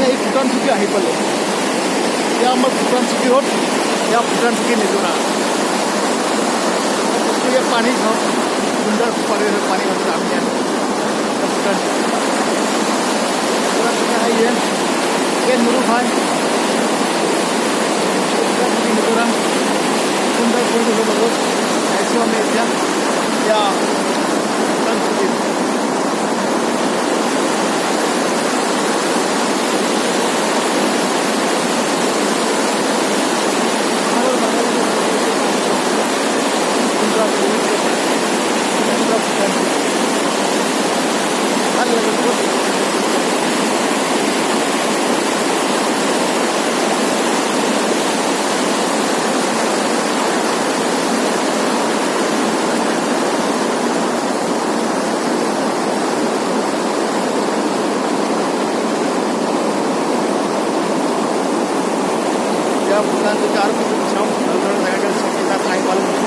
आहे भूटान चुकी आहे पहिले या मग भूटान चुकी होत या भूटान चुकी निघून हे पाणी सुंदर पाणी म्हणतात आम्ही भूटान आहे हे मुरुख आहे मिझोराम सुंदर परिवेश बघून ऐसे आम्ही या भूटान चुकी भूटान 4 फुट छाव शक्यता काही मालूम